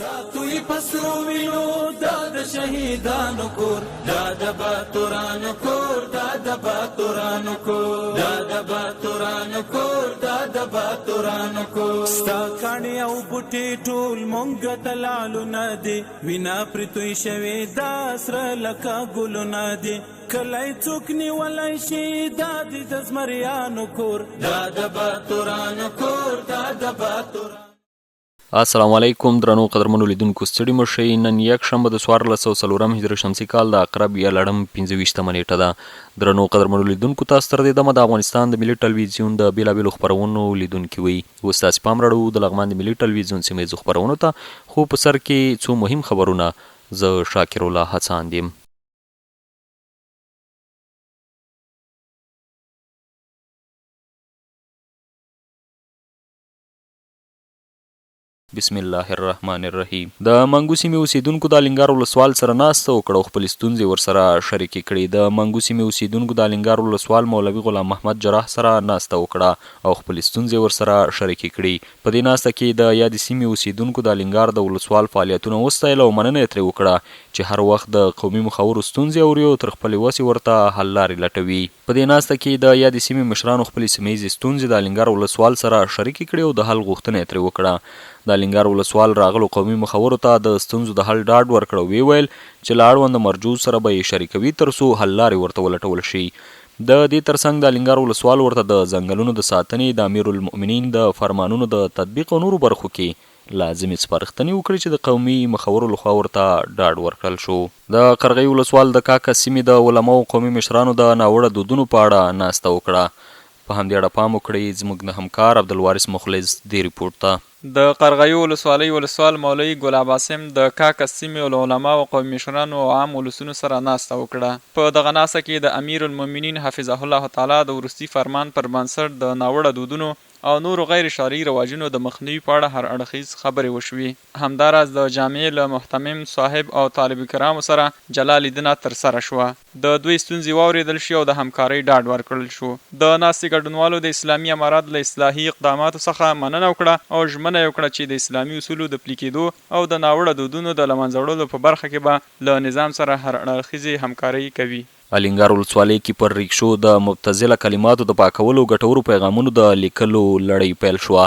ساتوی پسرو وینو دا د شهیدانو کور، دا د باتورانو کور، دا د باتورانو کور، دا د باتورانو کور، دا د باتورانو کور. ستا کاڼي او بوټي ټول مونږ ته لالونه دي، وینا پرې توی شوې دا سره لکه ګلونه دي. کلی څوک نیولی شي دا د زمریانو کور، دا د باتورانو کور، دا د باتورانو. السلام علیکم درنو قدرمنو لیدونکو، ستړي مه شئ. نن یک شنبه د 1440 هجري شمسي کال د عقرب یا لړم 25مه نیټه ده. درنو قدرمنو لیدونکو، تاسو تر دې دمه د افغانستان د ملي ټلویزیون د بېلابېلو خپرونو لیدونکي وئ. اوس تاسې پام راړو د لغمان د ملي ټلویزیون سیمه ییزو خپرونو ته، خو په سر کې څو مهم خبرونه. زه شاکر الله هڅاند یم. بسم الله الرحمن الرحیم. د منګو سیمې اوسیدونکو د الینګار ولسوال سره ناسته وکړه او خپلې ستونزې ورسره شریکې کړې. د منګو سیمې اوسیدونکو د الینګار ولسوال مولوي غلام محمد جراح سره ناسته وکړه او خپلې ستونزې ورسره شریکې کړې. په دې ناسته کې د یادې سیمې اوسیدونکو د الینګار د ولسوال فعالیتونه وستایل او مننه یې ترې وکړه چې هر وخت د قومي مخورو ستونزې اوري او تر خپلې وسې ورته حل لارې لټوي. په دې ناسته کې د یادې سیمې مشرانو خپلې سیمه ییزې ستونزې د الینګار ولسوال سره شریکې کړې او د حل غوښتنه یې ترې وکړه. د الینګار ولسوال راغلو قومي مخورو ته د ستونزو د حل ډاډ ورکړ او ویې ویل چې له اړونده مرجو سره به یې شریکوي تر څو حل لارې ورته ولټول شي. د دې ترڅنګ د الینګار ولسوال ورته د ځنګلونو د ساتنې، د امیرالمؤمنین د فرمانونو د تطبیق او نورو برخو کې لازمي سپارښتنې وکړي چې د قومي مخورو لخوا ورته ډاډ ورکړل شو. د قرغۍ ولسوال د کاکه سیمې د علماو قومي مشرانو د ناوړه دودونو په اړه ناسته وکړه. په همدې اړه پام وکړئ. زموږ د همکار عبدالوارث مخلص دې ریپورټ ته. د قرغیو ولسوالۍ ولسوال مولوي ګلاب عاصم د کاکه سیمې له علماو قومي مشرانو او عام ولسونو سره ناسته وکړه. په دغه ناسته کې د امیرالمؤمنین حفظه الله تعالی د وروستي فرمان پر بنسټ د ناوړه دودونو او نورو غیر شرعي رواجونو د مخنیوي په اړه هر اړخیز خبرې وشوې. همداراز د جامعې له محتمم صاحب او طالب کرامو سره جلا لیدنه ترسره شوه. د دوی ستونزې واورېدل شي او د همکارۍ ډاډ ورکړل شو. د ناستې ګډونوالو د اسلامي امارات له اصلاحي اقداماتو څخه مننه وکړه او ژمنه یې وکړه چې د اسلامي اصولو د پلي کېدو او د ناوړه دودونو د له منځه وړلو په برخه کې به له نظام سره هر اړخیزې همکارۍ کوي. الینګار ولسوالۍ کې پر ریکشو د مبتذله کلماتو د پاکولو ګټورو پیغامونو د لیکلو لړۍ پیل شوه.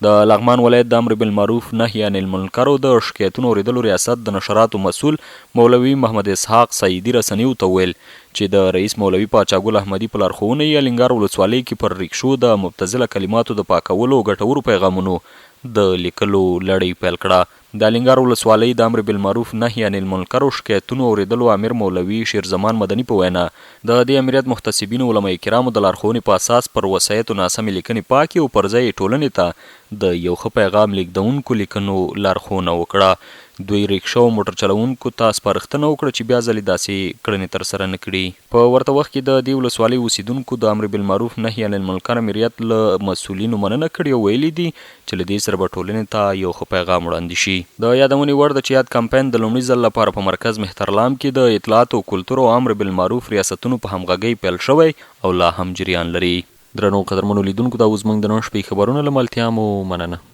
د لغمان ولایت د امر بالمعروف نهي عن المنکر او د شکایتونو اورېدلو ریاست د نشراتو مسؤل مولوي محمد اسحاق سعیدي رسنیو ته ویل چې د رئیس مولوي پاچاګل احمدي په لارښوونه یې الینګار ولسوالۍ کې پر ریکشو د مبتذله کلماتو د پاکولو ګټورو پیغامونو د لیکلو لړۍ پیل کړه. د الینګار ولسوالۍ د امر بالمعروف نهي عن المنکر او شکایتونو اورېدلو امیر مولوي شیرزمان مدني په وینا د دې امریت محتسبینو علماء کرامو د لارښوونې په اساس پر وصیتو ناسمې لیکنې پاکې او پر ځای ټولنې ته د یو ښه پیغام لیږدونکو لیکنو لارښوونه وکړه. دوی ریکشا او موټر چلوونکو ته سپارښتنه وکړه چې بیا ځلې داسې کړنې ترسره نه کړي. په ورته وخت کې د دې ولسوالۍ اوسیدونکو د امر بالمعروف نهي عن المنکر امریت له مسؤلینو مننه کړې او ویلي دي چې له دې سره به ټولنې ته یو ښه پیغام وړاندې شي. د یادونې وړ ده چې یاد کمپاین د لومړي ځل لپاره په مرکز مهترلام کې د اطلاعات او کلتور او امر بالمعروف ریاستونو په همغږۍ پیل شوی او لا هم جریان لري. درنو قدرمنو لیدونکو، دا اوس زموږ د نن شپې خبرونه له ملتیا مو مننه.